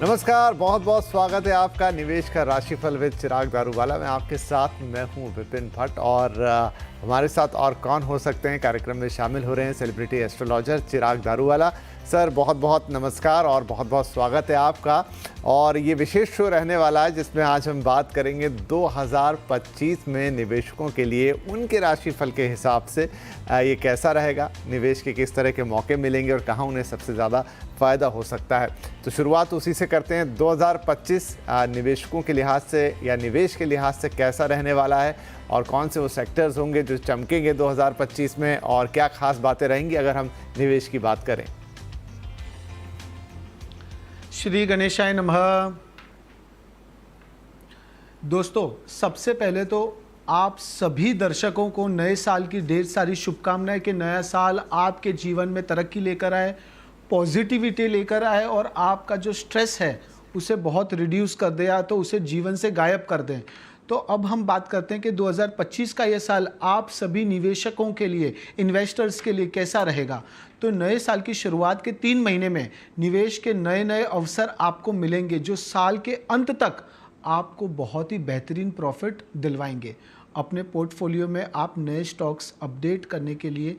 नमस्कार, बहुत बहुत स्वागत है आपका निवेश का राशिफल विद चिराग दारूवाला। मैं आपके साथ मैं हूं विपिन भट्ट और हमारे साथ और कौन हो सकते हैं। कार्यक्रम में शामिल हो रहे हैं सेलिब्रिटी एस्ट्रोलॉजर चिराग दारूवाला। सर बहुत बहुत नमस्कार और बहुत बहुत स्वागत है आपका। और ये विशेष शो रहने वाला है जिसमें आज हम बात करेंगे 2025 में निवेशकों के लिए उनके राशिफल के हिसाब से ये कैसा रहेगा, निवेश के किस तरह के मौके मिलेंगे और कहाँ उन्हें सबसे ज़्यादा फ़ायदा हो सकता है। तो शुरुआत उसी से करते हैं। 2025 निवेशकों के लिहाज से या निवेश के लिहाज से कैसा रहने वाला है और कौन से वो सेक्टर्स होंगे जो चमकेंगे 2025 में, और क्या खास बातें रहेंगी अगर हम निवेश की बात करें। श्री गणेशाय नमः। दोस्तों, सबसे पहले तो आप सभी दर्शकों को नए साल की ढेर सारी शुभकामनाएं कि नया साल आपके जीवन में तरक्की लेकर आए, पॉजिटिविटी लेकर आए और आपका जो स्ट्रेस है उसे बहुत रिड्यूस कर दे या तो उसे जीवन से गायब कर दें। तो अब हम बात करते हैं कि 2025 का यह साल आप सभी निवेशकों के लिए, इन्वेस्टर्स के लिए कैसा रहेगा। तो नए साल की शुरुआत के 3 महीने में निवेश के नए नए अवसर आपको मिलेंगे जो साल के अंत तक आपको बहुत ही बेहतरीन प्रॉफिट दिलवाएंगे। अपने पोर्टफोलियो में आप नए स्टॉक्स अपडेट करने के लिए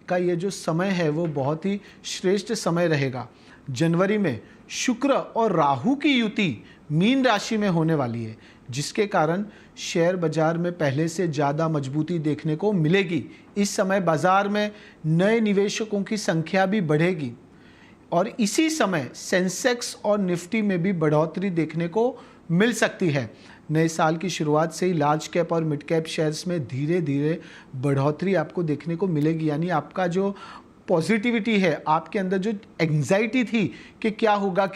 का ये जो समय है वो बहुत ही श्रेष्ठ समय रहेगा। जनवरी में शुक्र और राहु की युति मीन राशि में होने वाली है, जिसके कारण शेयर बाजार में पहले से ज़्यादा मजबूती देखने को मिलेगी। इस समय बाजार में नए निवेशकों की संख्या भी बढ़ेगी और इसी समय सेंसेक्स और निफ्टी में भी बढ़ोतरी देखने को मिल सकती है। नए साल की शुरुआत से ही लार्ज कैप और मिड कैप शेयर्स में धीरे धीरे बढ़ोतरी आपको देखने को मिलेगी। यानी आपका जो पॉजिटिविटी है, आपके अंदर जो एंग्जाइटी थी कि क्या होगा,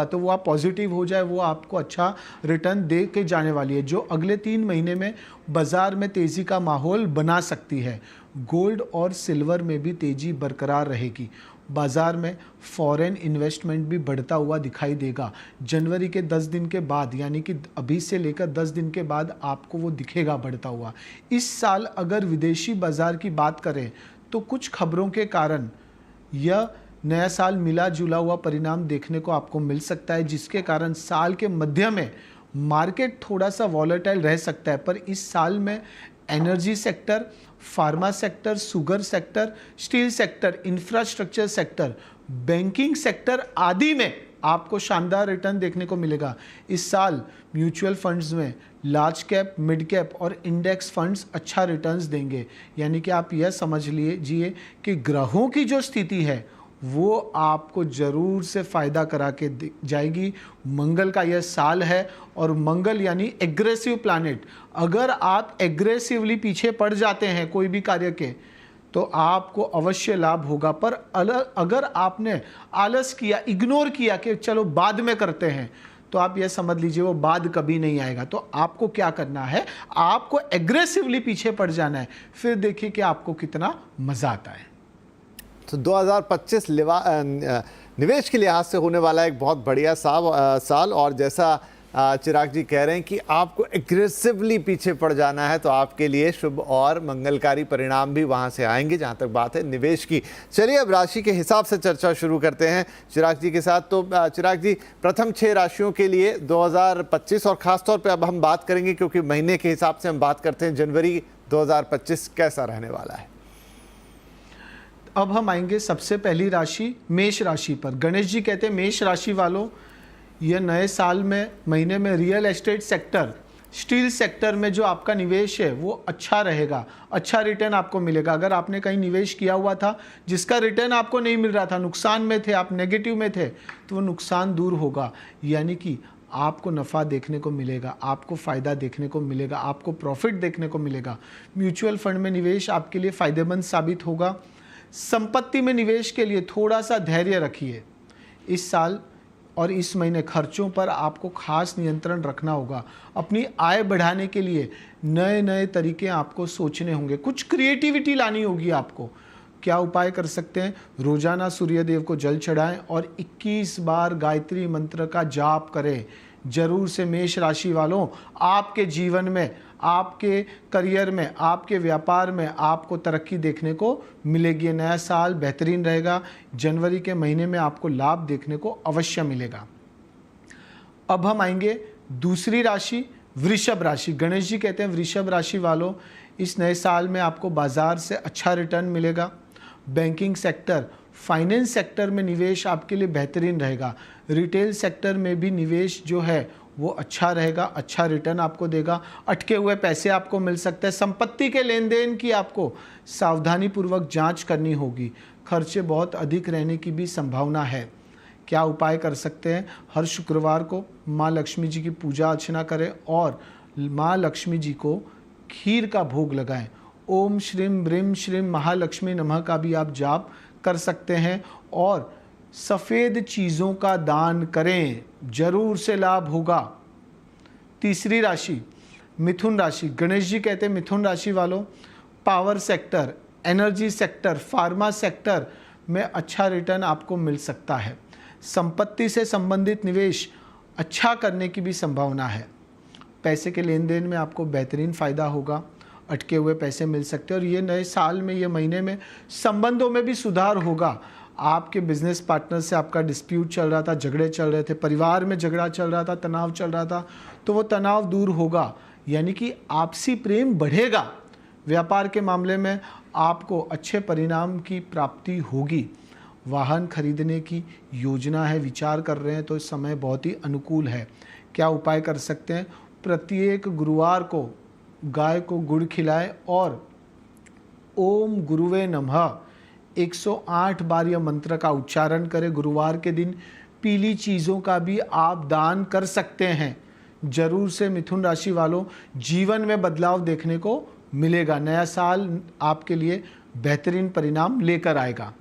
तो वो आप पॉजिटिव हो जाए, वो आपको अच्छा रिटर्न दे के जाने वाली है, जो अगले 3 महीने में बाज़ार में तेज़ी का माहौल बना सकती है। गोल्ड और सिल्वर में भी तेज़ी बरकरार रहेगी। बाज़ार में फॉरेन इन्वेस्टमेंट भी बढ़ता हुआ दिखाई देगा। जनवरी के 10 दिन के बाद, यानी कि अभी से लेकर 10 दिन के बाद आपको वो दिखेगा बढ़ता हुआ। इस साल अगर विदेशी बाज़ार की बात करें तो कुछ खबरों के कारण यह नया साल मिला जुला हुआ परिणाम देखने को आपको मिल सकता है, जिसके कारण साल के मध्य में मार्केट थोड़ा सा वॉलेटाइल रह सकता है। पर इस साल में energy sector, pharma sector, sugar sector, steel sector, infrastructure sector, banking sector आदि में आपको शानदार रिटर्न देखने को मिलेगा। इस साल म्यूचुअल फंड्स में लार्ज कैप, मिड कैप और इंडेक्स फंड्स अच्छा रिटर्न्स देंगे। यानी कि आप यह समझ लीजिए कि ग्रहों की जो स्थिति है वो आपको ज़रूर से फ़ायदा करा के जाएगी। मंगल का यह साल है और मंगल यानी एग्रेसिव प्लैनेट। अगर आप एग्रेसिवली पीछे पड़ जाते हैं कोई भी कार्य के तो आपको अवश्य लाभ होगा। पर अगर आपने आलस किया, इग्नोर किया कि चलो बाद में करते हैं, तो आप यह समझ लीजिए वो बाद कभी नहीं आएगा। तो आपको क्या करना है, आपको एग्रेसिवली पीछे पड़ जाना है, फिर देखिए कि आपको कितना मज़ा आता है। तो 2025 निवेश के लिहाज से होने वाला एक बहुत बढ़िया साल और जैसा चिराग जी कह रहे हैं कि आपको एग्रेसिवली पीछे पड़ जाना है, तो आपके लिए शुभ और मंगलकारी परिणाम भी वहां से आएंगे। जहां तक बात है निवेश की, चलिए अब राशि के हिसाब से चर्चा शुरू करते हैं चिराग जी के साथ। तो चिराग जी, प्रथम 6 राशियों के लिए 2025 और ख़ासतौर पर अब हम बात करेंगे क्योंकि महीने के हिसाब से हम बात करते हैं, जनवरी 2025 कैसा रहने वाला है। अब हम आएंगे सबसे पहली राशि मेष राशि पर। गणेश जी कहते हैं मेष राशि वालों, यह नए साल में महीने में real estate sector, steel sector में जो आपका निवेश है वो अच्छा रहेगा, अच्छा रिटर्न आपको मिलेगा। अगर आपने कहीं निवेश किया हुआ था जिसका रिटर्न आपको नहीं मिल रहा था, नुकसान में थे, आप नेगेटिव में थे, तो वो नुकसान दूर होगा। यानी कि आपको नफ़ा देखने को मिलेगा, आपको फ़ायदा देखने को मिलेगा, आपको प्रॉफिट देखने को मिलेगा। म्यूचुअल फंड में निवेश आपके लिए फ़ायदेमंद साबित होगा। संपत्ति में निवेश के लिए थोड़ा सा धैर्य रखिए। इस साल और इस महीने खर्चों पर आपको खास नियंत्रण रखना होगा। अपनी आय बढ़ाने के लिए नए नए तरीके आपको सोचने होंगे, कुछ क्रिएटिविटी लानी होगी आपको। क्या उपाय कर सकते हैं? रोजाना सूर्यदेव को जल चढ़ाएं और 21 बार गायत्री मंत्र का जाप करें। जरूर से मेष राशि वालों, आपके जीवन में, आपके करियर में, आपके व्यापार में आपको तरक्की देखने को मिलेगी। नया साल बेहतरीन रहेगा। जनवरी के महीने में आपको लाभ देखने को अवश्य मिलेगा। अब हम आएंगे दूसरी राशि वृषभ राशि। गणेश जी कहते हैं वृषभ राशि वालों, इस नए साल में आपको बाजार से अच्छा रिटर्न मिलेगा। बैंकिंग सेक्टर, फाइनेंस सेक्टर में निवेश आपके लिए बेहतरीन रहेगा। रिटेल सेक्टर में भी निवेश जो है वो अच्छा रहेगा, अच्छा रिटर्न आपको देगा। अटके हुए पैसे आपको मिल सकते हैं। संपत्ति के लेन देन की आपको सावधानी पूर्वक जांच करनी होगी। खर्चे बहुत अधिक रहने की भी संभावना है। क्या उपाय कर सकते हैं? हर शुक्रवार को माँ लक्ष्मी जी की पूजा अर्चना करें और माँ लक्ष्मी जी को खीर का भोग लगाएं। ओम श्रीम ब्रीम श्रीम महालक्ष्मी नमः का भी आप जाप कर सकते हैं और सफ़ेद चीज़ों का दान करें, जरूर से लाभ होगा। तीसरी राशि मिथुन राशि। गणेश जी कहते हैं मिथुन राशि वालों, power sector, energy sector, pharma sector में अच्छा रिटर्न आपको मिल सकता है। संपत्ति से संबंधित निवेश अच्छा करने की भी संभावना है। पैसे के लेन देन में आपको बेहतरीन फ़ायदा होगा। अटके हुए पैसे मिल सकते हैं और ये नए साल में, ये महीने में संबंधों में भी सुधार होगा। आपके बिजनेस पार्टनर से आपका डिस्प्यूट चल रहा था, झगड़े चल रहे थे, परिवार में झगड़ा चल रहा था, तनाव चल रहा था, तो वो तनाव दूर होगा, यानी कि आपसी प्रेम बढ़ेगा। व्यापार के मामले में आपको अच्छे परिणाम की प्राप्ति होगी। वाहन खरीदने की योजना है, विचार कर रहे हैं तो इस समय बहुत ही अनुकूल है। क्या उपाय कर सकते हैं? प्रत्येक गुरुवार को गाय को गुड़ खिलाएं और ओम गुरुवे नमः 108 बार यह मंत्र का उच्चारण करें। गुरुवार के दिन पीली चीज़ों का भी आप दान कर सकते हैं। जरूर से मिथुन राशि वालों, जीवन में बदलाव देखने को मिलेगा। नया साल आपके लिए बेहतरीन परिणाम लेकर आएगा।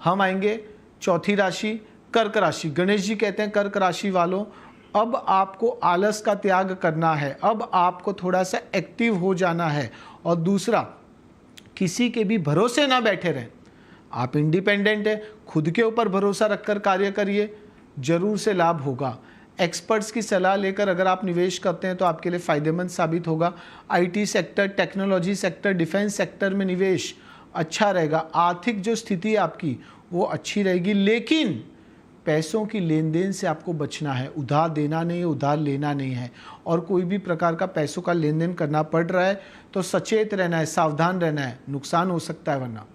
हम आएंगे चौथी राशि कर्क राशि। गणेश जी कहते हैं कर्क राशि वालों, अब आपको आलस का त्याग करना है, अब आपको थोड़ा सा एक्टिव हो जाना है। और दूसरा, किसी के भी भरोसे ना बैठे रहें। आप इंडिपेंडेंट हैं, खुद के ऊपर भरोसा रखकर कार्य करिए, जरूर से लाभ होगा। एक्सपर्ट्स की सलाह लेकर अगर आप निवेश करते हैं तो आपके लिए फ़ायदेमंद साबित होगा। IT sector, technology sector, defence sector में निवेश अच्छा रहेगा। आर्थिक जो स्थिति आपकी वो अच्छी रहेगी, लेकिन पैसों की लेन देन से आपको बचना है। उधार देना नहीं है, उधार लेना नहीं है। और कोई भी प्रकार का पैसों का लेन देन करना पड़ रहा है तो सचेत रहना है, सावधान रहना है, नुकसान हो सकता है वरना।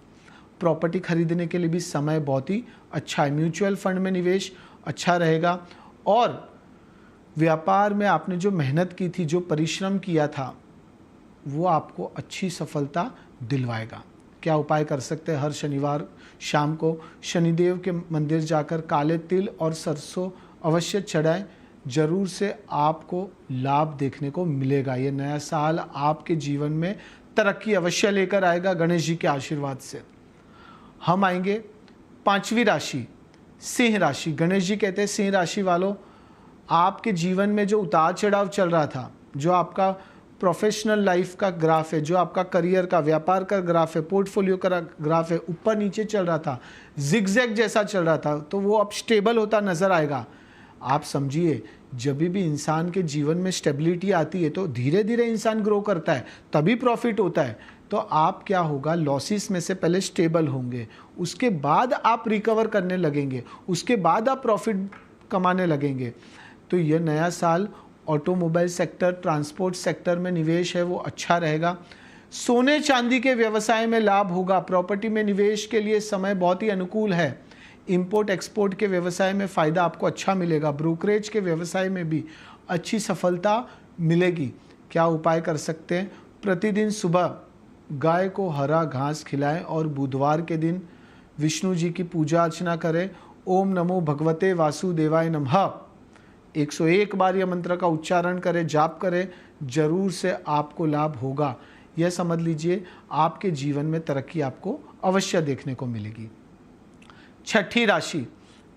प्रॉपर्टी खरीदने के लिए भी समय बहुत ही अच्छा है। म्यूचुअल फंड में निवेश अच्छा रहेगा और व्यापार में आपने जो मेहनत की थी, जो परिश्रम किया था, वो आपको अच्छी सफलता दिलवाएगा। क्या उपाय कर सकते हैं? हर शनिवार शाम को शनिदेव के मंदिर जाकर काले तिल और सरसों अवश्य चढ़ाएं, जरूर से आपको लाभ देखने को मिलेगा। ये नया साल आपके जीवन में तरक्की अवश्य लेकर आएगा गणेश जी के आशीर्वाद से। हम आएंगे पांचवी राशि सिंह राशि। गणेश जी कहते हैं सिंह राशि वालों, आपके जीवन में जो उतार चढ़ाव चल रहा था, जो आपका प्रोफेशनल लाइफ का ग्राफ है, जो आपका करियर का, व्यापार का ग्राफ है, पोर्टफोलियो का ग्राफ है, ऊपर नीचे चल रहा था, जिगजैग जैसा चल रहा था, तो वो अब स्टेबल होता नजर आएगा। आप समझिए, जब भी इंसान के जीवन में स्टेबिलिटी आती है तो धीरे धीरे इंसान ग्रो करता है, तभी प्रॉफिट होता है। तो आप क्या होगा, लॉसेस में से पहले स्टेबल होंगे, उसके बाद आप रिकवर करने लगेंगे, उसके बाद आप प्रॉफिट कमाने लगेंगे। तो यह नया साल ऑटोमोबाइल सेक्टर, ट्रांसपोर्ट सेक्टर में निवेश है वो अच्छा रहेगा। सोने चांदी के व्यवसाय में लाभ होगा। प्रॉपर्टी में निवेश के लिए समय बहुत ही अनुकूल है। इंपोर्ट एक्सपोर्ट के व्यवसाय में फ़ायदा आपको अच्छा मिलेगा। ब्रोकरेज के व्यवसाय में भी अच्छी सफलता मिलेगी। क्या उपाय कर सकते हैं? प्रतिदिन सुबह गाय को हरा घास खिलाएं और बुधवार के दिन विष्णु जी की पूजा अर्चना करें। ओम नमो भगवते वासुदेवाय नमः 101 बार यह मंत्र का उच्चारण करें, जाप करें, जरूर से आपको लाभ होगा। यह समझ लीजिए, आपके जीवन में तरक्की आपको अवश्य देखने को मिलेगी। छठी राशि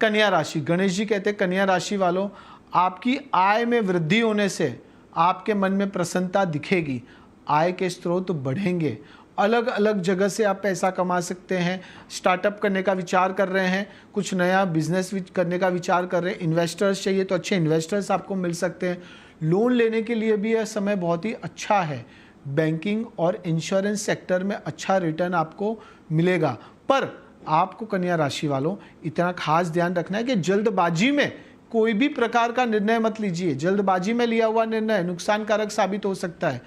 कन्या राशि। गणेश जी कहते हैं कन्या राशि वालों, आपकी आय में वृद्धि होने से आपके मन में प्रसन्नता दिखेगी। आय के स्रोत बढ़ेंगे। अलग अलग जगह से आप पैसा कमा सकते हैं। स्टार्टअप करने का विचार कर रहे हैं, कुछ नया बिजनेस करने का विचार कर रहे हैं, इन्वेस्टर्स चाहिए तो अच्छे इन्वेस्टर्स आपको मिल सकते हैं। लोन लेने के लिए भी यह समय बहुत ही अच्छा है। बैंकिंग और इंश्योरेंस सेक्टर में अच्छा रिटर्न आपको मिलेगा। पर आपको कन्या राशि वालों इतना खास ध्यान रखना है कि जल्दबाजी में कोई भी प्रकार का निर्णय मत लीजिए। जल्दबाजी में लिया हुआ निर्णय नुकसानकारक साबित हो सकता है।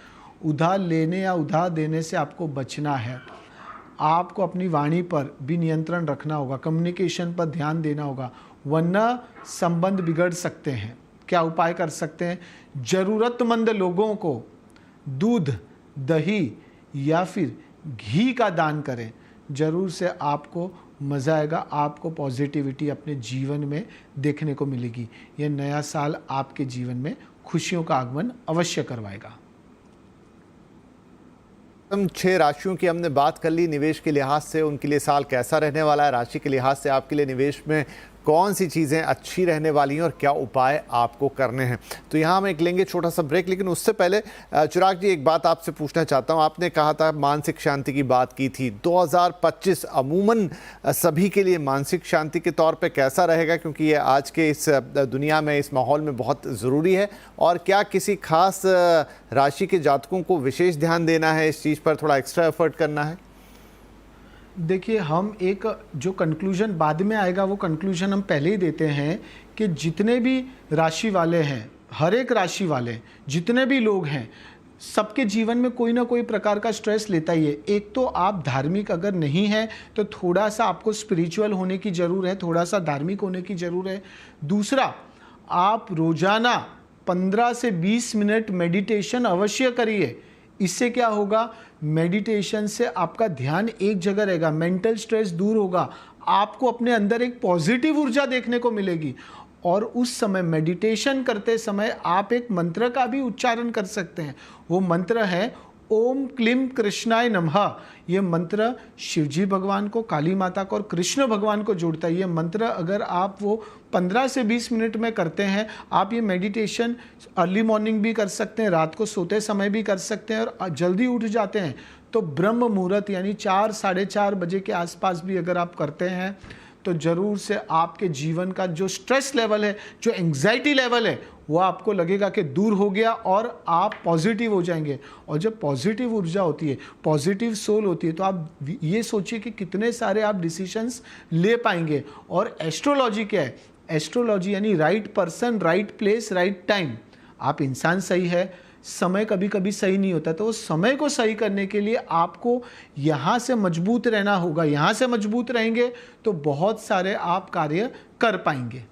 उधार लेने या उधार देने से आपको बचना है। आपको अपनी वाणी पर भी नियंत्रण रखना होगा, कम्युनिकेशन पर ध्यान देना होगा, वरना संबंध बिगड़ सकते हैं। क्या उपाय कर सकते हैं? जरूरतमंद लोगों को दूध, दही या फिर घी का दान करें। जरूर से आपको मज़ा आएगा, आपको पॉजिटिविटी अपने जीवन में देखने को मिलेगी। यह नया साल आपके जीवन में खुशियों का आगमन अवश्य करवाएगा। हम 6 राशियों की हमने बात कर ली निवेश के लिहाज से, उनके लिए साल कैसा रहने वाला है। राशि के लिहाज से आपके लिए निवेश में कौन सी चीज़ें अच्छी रहने वाली हैं और क्या उपाय आपको करने हैं। तो यहाँ हम एक लेंगे छोटा सा ब्रेक, लेकिन उससे पहले चिराग जी एक बात आपसे पूछना चाहता हूँ। आपने कहा था मानसिक शांति की बात की थी। 2025 अमूमन सभी के लिए मानसिक शांति के तौर पे कैसा रहेगा, क्योंकि ये आज के इस दुनिया में, इस माहौल में बहुत ज़रूरी है। और क्या किसी खास राशि के जातकों को विशेष ध्यान देना है, इस चीज़ पर थोड़ा एक्स्ट्रा एफर्ट करना है? देखिए, हम एक जो कंक्लूजन बाद में आएगा वो कंक्लूजन हम पहले ही देते हैं कि जितने भी राशि वाले हैं, हर एक राशि वाले जितने भी लोग हैं, सबके जीवन में कोई ना कोई प्रकार का स्ट्रेस लेता ही है। एक तो आप धार्मिक अगर नहीं है तो थोड़ा सा आपको स्पिरिचुअल होने की ज़रूर है, थोड़ा सा धार्मिक होने की ज़रूर है। दूसरा, आप रोज़ाना 15 से 20 मिनट मेडिटेशन अवश्य करिए। इससे क्या होगा? मेडिटेशन से आपका ध्यान एक जगह रहेगा, मेंटल स्ट्रेस दूर होगा, आपको अपने अंदर एक पॉजिटिव ऊर्जा देखने को मिलेगी। और उस समय मेडिटेशन करते समय आप एक मंत्र का भी उच्चारण कर सकते हैं। वो मंत्र है ओम क्लीम कृष्णाय नमः। ये मंत्र शिवजी भगवान को, काली माता को और कृष्ण भगवान को जोड़ता है। ये मंत्र अगर आप वो 15 से 20 मिनट में करते हैं, आप ये मेडिटेशन अर्ली मॉर्निंग भी कर सकते हैं, रात को सोते समय भी कर सकते हैं, और जल्दी उठ जाते हैं तो ब्रह्म मुहूर्त यानी 4 साढ़े 4 बजे के आसपास भी अगर आप करते हैं तो ज़रूर से आपके जीवन का जो स्ट्रेस लेवल है, जो एंग्जाइटी लेवल है, वो आपको लगेगा कि दूर हो गया और आप पॉजिटिव हो जाएंगे। और जब पॉजिटिव ऊर्जा होती है, पॉजिटिव सोल होती है, तो आप ये सोचिए कि कितने सारे आप डिसीशंस ले पाएंगे। और एस्ट्रोलॉजी क्या है? एस्ट्रोलॉजी यानी right person, right place, right time. आप इंसान सही है, समय कभी कभी सही नहीं होता, तो उस समय को सही करने के लिए आपको यहाँ से मजबूत रहना होगा। यहाँ से मजबूत रहेंगे तो बहुत सारे आप कार्य कर पाएंगे।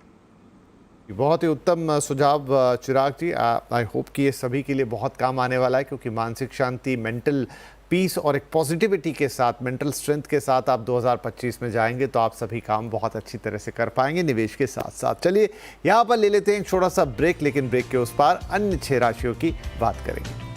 बहुत ही उत्तम सुझाव चिराग जी। आई होप कि ये सभी के लिए बहुत काम आने वाला है, क्योंकि मानसिक शांति, मेंटल पीस और एक पॉजिटिविटी के साथ, मेंटल स्ट्रेंथ के साथ आप 2025 में जाएंगे तो आप सभी काम बहुत अच्छी तरह से कर पाएंगे निवेश के साथ साथ। चलिए यहाँ पर ले लेते हैं एक छोटा सा ब्रेक, लेकिन ब्रेक के उस पार अन्य 6 राशियों की बात करेंगे।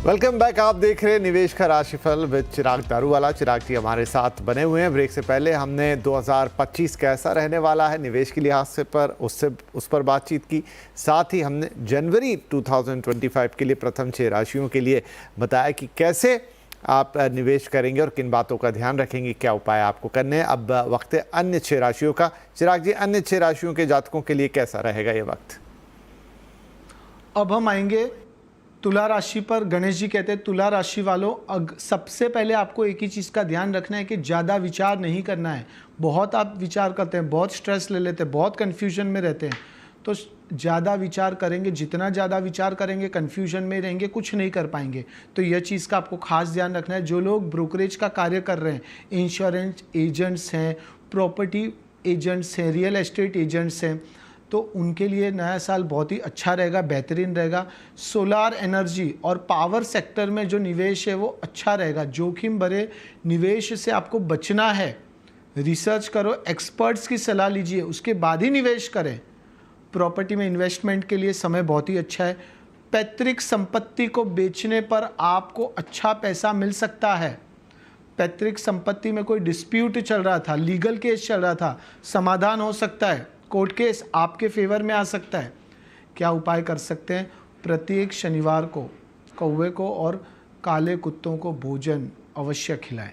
Welcome back. आप देख रहे हैं निवेश का राशिफल विद चिराग दारूवाला। चिराग जी हमारे साथ बने हुए हैं। ब्रेक से पहले हमने 2025 कैसा रहने वाला है निवेश के लिहाज से उस पर बातचीत की। साथ ही हमने जनवरी 2025 के लिए प्रथम 6 राशियों के लिए बताया कि कैसे आप निवेश करेंगे और किन बातों का ध्यान रखेंगे, क्या उपाय आपको करने हैं। अब वक्त है अन्य 6 राशियों का। चिराग जी, अन्य 6 राशियों के जातकों के लिए कैसा रहेगा ये वक्त? अब हम आएंगे तुला राशि पर। गणेश जी कहते हैं तुला राशि वालों, सबसे पहले आपको एक ही चीज़ का ध्यान रखना है कि ज़्यादा विचार नहीं करना है। बहुत आप विचार करते हैं, बहुत स्ट्रेस ले लेते हैं, बहुत कन्फ्यूजन में रहते हैं। तो ज़्यादा विचार करेंगे, जितना ज़्यादा विचार करेंगे कन्फ्यूजन में रहेंगे, कुछ नहीं कर पाएंगे। तो यह चीज़ का आपको खास ध्यान रखना है। जो लोग ब्रोकरेज का कार्य कर रहे हैं, इंश्योरेंस एजेंट्स हैं, प्रॉपर्टी एजेंट्स हैं, रियल एस्टेट एजेंट्स हैं, तो उनके लिए नया साल बहुत ही अच्छा रहेगा, बेहतरीन रहेगा। सोलार एनर्जी और पावर सेक्टर में जो निवेश है वो अच्छा रहेगा। जोखिम भरे निवेश से आपको बचना है। रिसर्च करो, एक्सपर्ट्स की सलाह लीजिए, उसके बाद ही निवेश करें। प्रॉपर्टी में इन्वेस्टमेंट के लिए समय बहुत ही अच्छा है। पैतृक संपत्ति को बेचने पर आपको अच्छा पैसा मिल सकता है। पैतृक संपत्ति में कोई डिस्प्यूट चल रहा था, लीगल केस चल रहा था, समाधान हो सकता है। कोर्ट केस आपके फेवर में आ सकता है। क्या उपाय कर सकते हैं? प्रत्येक शनिवार को कौवे को और काले कुत्तों को भोजन अवश्य खिलाएं।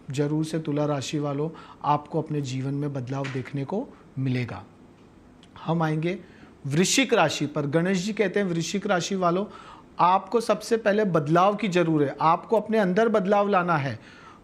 जरूर से तुला राशि वालों, आपको अपने जीवन में बदलाव देखने को मिलेगा। हम आएंगे वृश्चिक राशि पर। गणेश जी कहते हैं वृश्चिक राशि वालों, आपको सबसे पहले बदलाव की जरूरत है। आपको अपने अंदर बदलाव लाना है,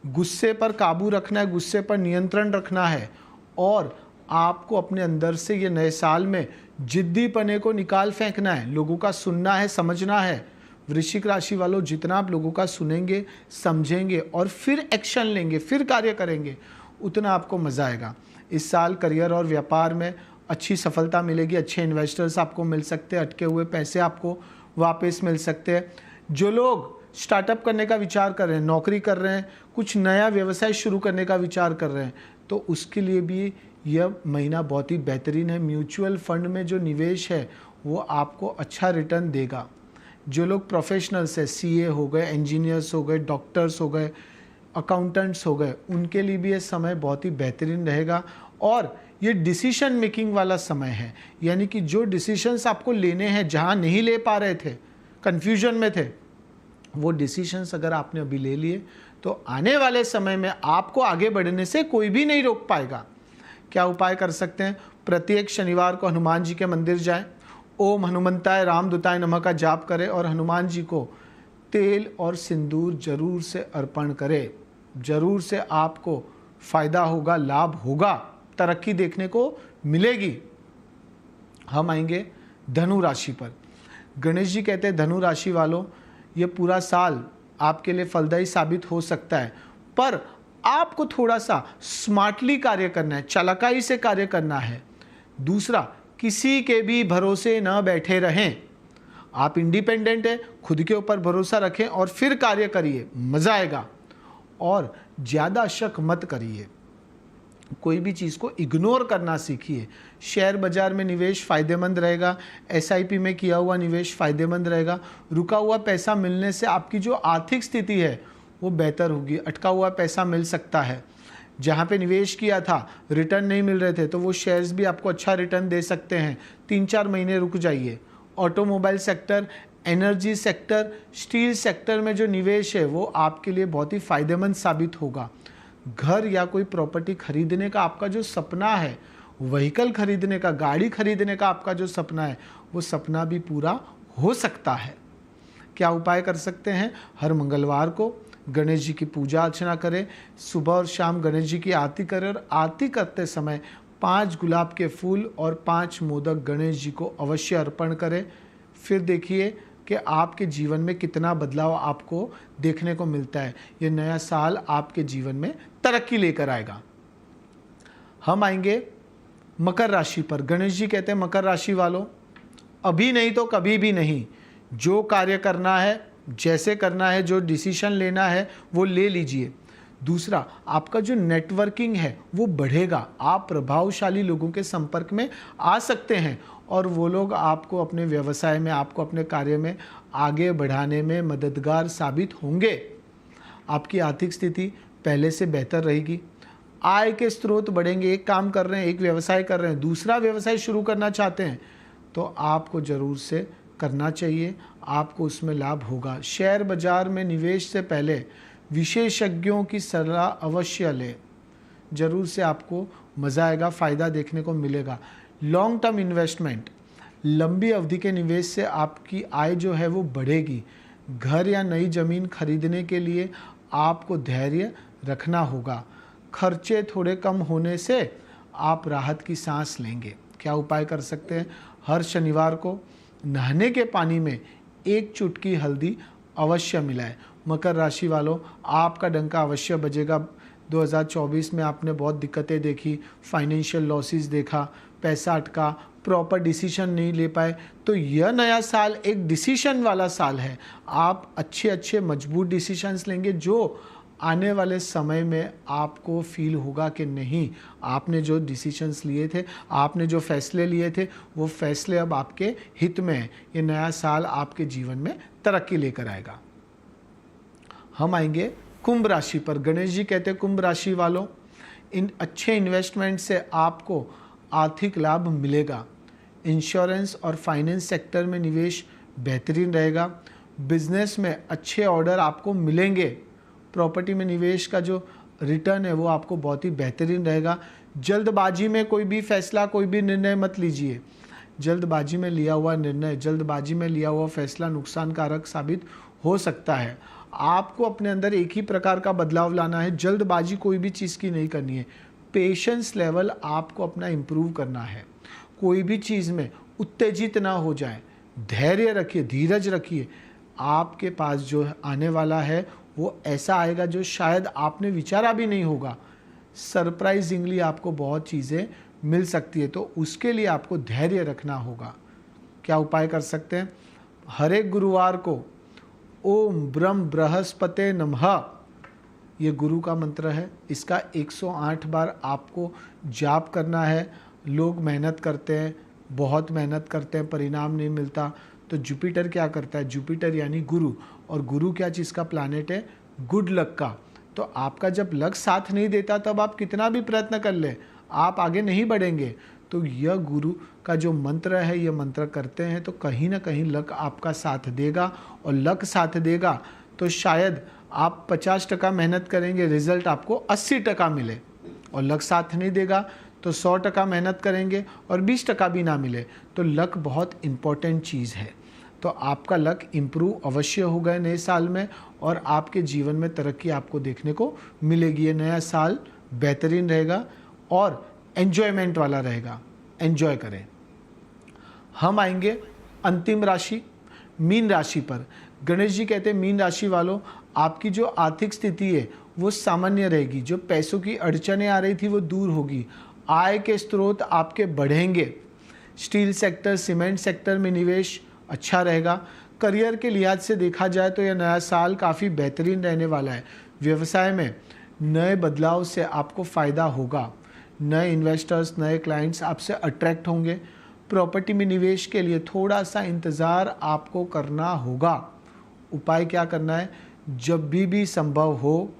गुस्से पर काबू रखना है, गुस्से पर नियंत्रण रखना है, और आपको अपने अंदर से ये नए साल में जिद्दीपने को निकाल फेंकना है। लोगों का सुनना है, समझना है। वृश्चिक राशि वालों, जितना आप लोगों का सुनेंगे, समझेंगे और फिर एक्शन लेंगे, फिर कार्य करेंगे, उतना आपको मज़ा आएगा। इस साल करियर और व्यापार में अच्छी सफलता मिलेगी। अच्छे इन्वेस्टर्स आपको मिल सकते हैं, अटके हुए पैसे आपको वापस मिल सकते हैं। जो लोग स्टार्टअप करने का विचार कर रहे हैं, नौकरी कर रहे हैं, कुछ नया व्यवसाय शुरू करने का विचार कर रहे हैं, तो उसके लिए भी यह महीना बहुत ही बेहतरीन है। म्यूचुअल फंड में जो निवेश है वो आपको अच्छा रिटर्न देगा। जो लोग प्रोफेशनल्स हैं, सीए हो गए, इंजीनियर्स हो गए, डॉक्टर्स हो गए, अकाउंटेंट्स हो गए, उनके लिए भी ये समय बहुत ही बेहतरीन रहेगा। और ये डिसीजन मेकिंग वाला समय है, यानी कि जो डिसीजंस आपको लेने हैं, जहाँ नहीं ले पा रहे थे, कन्फ्यूजन में थे, वो डिसीजंस अगर आपने अभी ले लिए तो आने वाले समय में आपको आगे बढ़ने से कोई भी नहीं रोक पाएगा। क्या उपाय कर सकते हैं? प्रत्येक शनिवार को हनुमान जी के मंदिर जाएं, ओम हनुमंताय रामदूताय नमः का जाप करें और हनुमान जी को तेल और सिंदूर जरूर से अर्पण करें। जरूर से आपको फायदा होगा, लाभ होगा, तरक्की देखने को मिलेगी। हम आएंगे धनु राशि पर। गणेश जी कहते हैं धनु राशि वालों, ये पूरा साल आपके लिए फलदायी साबित हो सकता है, पर आपको थोड़ा सा स्मार्टली कार्य करना है, चालाकी से कार्य करना है। दूसरा, किसी के भी भरोसे न बैठे रहें। आप इंडिपेंडेंट हैं, खुद के ऊपर भरोसा रखें और फिर कार्य करिए, मज़ा आएगा। और ज़्यादा शक मत करिए, कोई भी चीज़ को इग्नोर करना सीखिए। शेयर बाजार में निवेश फ़ायदेमंद रहेगा, एसआईपी में किया हुआ निवेश फ़ायदेमंद रहेगा। रुका हुआ पैसा मिलने से आपकी जो आर्थिक स्थिति है वो बेहतर होगी। अटका हुआ पैसा मिल सकता है। जहाँ पे निवेश किया था, रिटर्न नहीं मिल रहे थे, तो वो शेयर्स भी आपको अच्छा रिटर्न दे सकते हैं। 3-4 महीने रुक जाइए। Automobile sector, energy sector, steel sector में जो निवेश है वो आपके लिए बहुत ही फ़ायदेमंद साबित होगा। घर या कोई प्रॉपर्टी खरीदने का आपका जो सपना है, व्हीकल खरीदने का, गाड़ी खरीदने का आपका जो सपना है, वो सपना भी पूरा हो सकता है। क्या उपाय कर सकते हैं? हर मंगलवार को गणेश जी की पूजा अर्चना करें। सुबह और शाम गणेश जी की आरती करें और आरती करते समय 5 गुलाब के फूल और 5 मोदक गणेश जी को अवश्य अर्पण करें। फिर देखिए कि आपके जीवन में कितना बदलाव आपको देखने को मिलता है। ये नया साल आपके जीवन में तरक्की लेकर आएगा। हम आएंगे मकर राशि पर। गणेश जी कहते हैं मकर राशि वालों, अभी नहीं तो कभी भी नहीं। जो कार्य करना है, जैसे करना है, जो डिसीजन लेना है वो ले लीजिए। दूसरा, आपका जो नेटवर्किंग है वो बढ़ेगा। आप प्रभावशाली लोगों के संपर्क में आ सकते हैं और वो लोग आपको अपने व्यवसाय में, आपको अपने कार्य में आगे बढ़ाने में मददगार साबित होंगे। आपकी आर्थिक स्थिति पहले से बेहतर रहेगी, आय के स्रोत बढ़ेंगे। एक काम कर रहे हैं, एक व्यवसाय कर रहे हैं, दूसरा व्यवसाय शुरू करना चाहते हैं तो आपको ज़रूर से करना चाहिए, आपको उसमें लाभ होगा। शेयर बाजार में निवेश से पहले विशेषज्ञों की सलाह अवश्य लें, ज़रूर से आपको मज़ा आएगा, फ़ायदा देखने को मिलेगा। लॉन्ग टर्म इन्वेस्टमेंट, लंबी अवधि के निवेश से आपकी आय जो है वो बढ़ेगी। घर या नई ज़मीन खरीदने के लिए आपको धैर्य रखना होगा। खर्चे थोड़े कम होने से आप राहत की सांस लेंगे। क्या उपाय कर सकते हैं? हर शनिवार को नहाने के पानी में एक चुटकी हल्दी अवश्य मिलाएं। मकर राशि वालों, आपका डंका अवश्य बजेगा। 2024 में आपने बहुत दिक्कतें देखी, फाइनेंशियल लॉसेस देखा, पैसा अटका, प्रॉपर डिसीजन नहीं ले पाए, तो यह नया साल एक डिसीजन वाला साल है। आप अच्छे अच्छे मजबूत डिसीजंस लेंगे जो आने वाले समय में आपको फील होगा कि नहीं, आपने जो डिसीजंस लिए थे, आपने जो फैसले लिए थे, वो फैसले अब आपके हित में हैं। ये नया साल आपके जीवन में तरक्की लेकर आएगा। हम आएंगे कुंभ राशि पर। गणेश जी कहते हैं कुंभ राशि वालों, इन अच्छे इन्वेस्टमेंट से आपको आर्थिक लाभ मिलेगा। इंश्योरेंस और फाइनेंस सेक्टर में निवेश बेहतरीन रहेगा। बिजनेस में अच्छे ऑर्डर आपको मिलेंगे। प्रॉपर्टी में निवेश का जो रिटर्न है वो आपको बहुत ही बेहतरीन रहेगा। जल्दबाजी में कोई भी फैसला, कोई भी निर्णय मत लीजिए। जल्दबाजी में लिया हुआ निर्णय, जल्दबाजी में लिया हुआ फैसला नुकसानकारक साबित हो सकता है। आपको अपने अंदर एक ही प्रकार का बदलाव लाना है, जल्दबाजी कोई भी चीज़ की नहीं करनी है। पेशेंस लेवल आपको अपना इम्प्रूव करना है। कोई भी चीज़ में उत्तेजित ना हो जाए, धैर्य रखिए, धीरज रखिए। आपके पास जो आने वाला है वो ऐसा आएगा जो शायद आपने विचारा भी नहीं होगा। सरप्राइजिंगली आपको बहुत चीज़ें मिल सकती है, तो उसके लिए आपको धैर्य रखना होगा। क्या उपाय कर सकते हैं? हर एक गुरुवार को ओम ब्रह्म बृहस्पते नमः, ये गुरु का मंत्र है, इसका 108 बार आपको जाप करना है। लोग मेहनत करते हैं, बहुत मेहनत करते हैं, परिणाम नहीं मिलता, तो जुपिटर क्या करता है? जुपिटर यानी गुरु, और गुरु क्या चीज़ का प्लैनेट है? गुड लक का। तो आपका जब लक साथ नहीं देता तब आप कितना भी प्रयत्न कर ले, आप आगे नहीं बढ़ेंगे। तो यह गुरु का जो मंत्र है, यह मंत्र करते हैं तो कहीं ना कहीं लक आपका साथ देगा, और लक साथ देगा तो शायद आप 50% मेहनत करेंगे, रिजल्ट आपको 80% मिले, और लक साथ नहीं देगा तो 100% मेहनत करेंगे और 20% भी ना मिले। तो लक बहुत इम्पॉर्टेंट चीज़ है। तो आपका लक इम्प्रूव अवश्य होगा नए साल में, और आपके जीवन में तरक्की आपको देखने को मिलेगी। ये नया साल बेहतरीन रहेगा और एन्जॉयमेंट वाला रहेगा। एन्जॉय करें। हम आएंगे अंतिम राशि मीन राशि पर। गणेश जी कहते हैं मीन राशि वालों, आपकी जो आर्थिक स्थिति है वो सामान्य रहेगी। जो पैसों की अड़चनें आ रही थी वो दूर होगी। आय के स्रोत आपके बढ़ेंगे। स्टील सेक्टर, सीमेंट सेक्टर में निवेश अच्छा रहेगा। करियर के लिहाज से देखा जाए तो यह नया साल काफ़ी बेहतरीन रहने वाला है। व्यवसाय में नए बदलाव से आपको फ़ायदा होगा। नए इन्वेस्टर्स, नए क्लाइंट्स आपसे अट्रैक्ट होंगे। प्रॉपर्टी में निवेश के लिए थोड़ा सा इंतज़ार आपको करना होगा। उपाय क्या करना है? जब भी संभव हो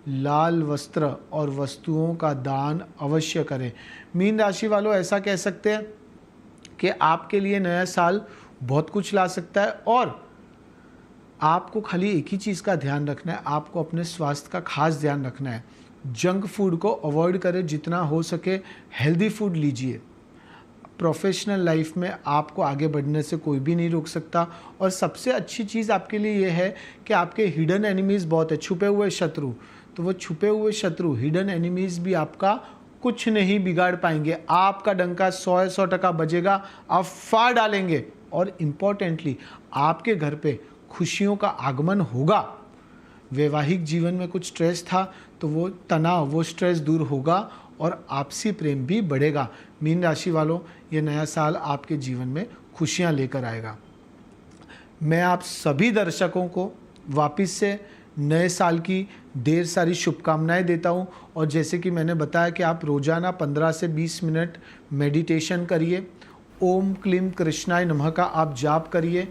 लाल वस्त्र और वस्तुओं का दान अवश्य करें। मीन राशि वालों, ऐसा कह सकते हैं कि आपके लिए नया साल बहुत कुछ ला सकता है, और आपको खाली एक ही चीज़ का ध्यान रखना है, आपको अपने स्वास्थ्य का खास ध्यान रखना है। जंक फूड को अवॉइड करें, जितना हो सके हेल्दी फूड लीजिए। प्रोफेशनल लाइफ में आपको आगे बढ़ने से कोई भी नहीं रोक सकता, और सबसे अच्छी चीज़ आपके लिए ये है कि आपके हिडन एनिमीज़ बहुत है, छुपे हुए शत्रु। तो वो छुपे हुए शत्रु, हिडन एनिमीज़ भी आपका कुछ नहीं बिगाड़ पाएंगे। आपका डंका 100% बजेगा, आप फाड़ डालेंगे, और इम्पॉर्टेंटली आपके घर पे खुशियों का आगमन होगा। वैवाहिक जीवन में कुछ स्ट्रेस था तो वो तनाव, वो स्ट्रेस दूर होगा, और आपसी प्रेम भी बढ़ेगा। मीन राशि वालों, ये नया साल आपके जीवन में खुशियां लेकर आएगा। मैं आप सभी दर्शकों को वापस से नए साल की ढेर सारी शुभकामनाएं देता हूं, और जैसे कि मैंने बताया कि आप रोज़ाना 15 से 20 मिनट मेडिटेशन करिए। ओम क्लीम कृष्णाय नमः का आप जाप करिए।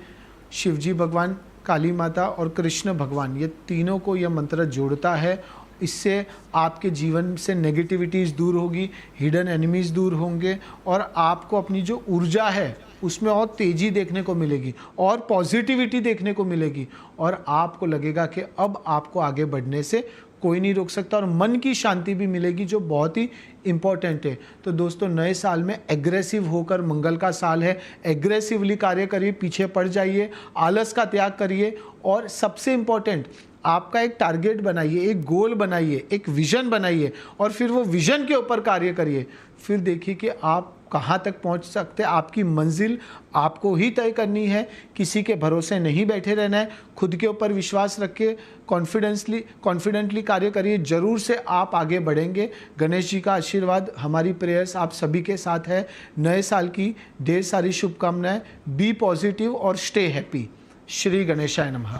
शिवजी भगवान, काली माता और कृष्ण भगवान, ये तीनों को यह मंत्र जोड़ता है। इससे आपके जीवन से नेगेटिविटीज़ दूर होगी, हिडन एनिमीज़ दूर होंगे और आपको अपनी जो ऊर्जा है उसमें और तेज़ी देखने को मिलेगी और पॉजिटिविटी देखने को मिलेगी और आपको लगेगा कि अब आपको आगे बढ़ने से कोई नहीं रोक सकता और मन की शांति भी मिलेगी, जो बहुत ही इम्पॉर्टेंट है। तो दोस्तों, नए साल में एग्रेसिव होकर, मंगल का साल है, एग्रेसिवली कार्य करिए, पीछे पड़ जाइए, आलस का त्याग करिए और सबसे इम्पॉर्टेंट, आपका एक टारगेट बनाइए, एक गोल बनाइए, एक विजन बनाइए और फिर वो विजन के ऊपर कार्य करिए। फिर देखिए कि आप कहाँ तक पहुँच सकते हैं। आपकी मंजिल आपको ही तय करनी है, किसी के भरोसे नहीं बैठे रहना है। खुद के ऊपर विश्वास रखिए, कॉन्फिडेंटली कार्य करिए, ज़रूर से आप आगे बढ़ेंगे। गणेश जी का आशीर्वाद, हमारी प्रेयर्स आप सभी के साथ है। नए साल की ढेर सारी शुभकामनाएं। बी पॉजिटिव और स्टे हैप्पी। श्री गणेशाय नमः।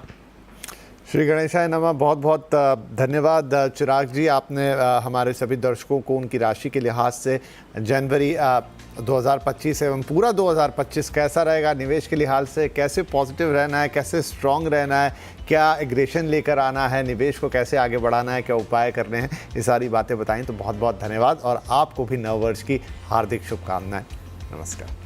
श्री गणेशाय नमः। बहुत बहुत धन्यवाद चिराग जी, आपने हमारे सभी दर्शकों को उनकी राशि के लिहाज से जनवरी 2025 एवं पूरा 2025 कैसा रहेगा, निवेश के लिहाज से कैसे पॉजिटिव रहना है, कैसे स्ट्रांग रहना है, क्या एग्रेशन लेकर आना है, निवेश को कैसे आगे बढ़ाना है, क्या उपाय करने हैं, ये सारी बातें बताई। तो बहुत बहुत धन्यवाद और आपको भी नव वर्ष की हार्दिक शुभकामनाएं। नमस्कार।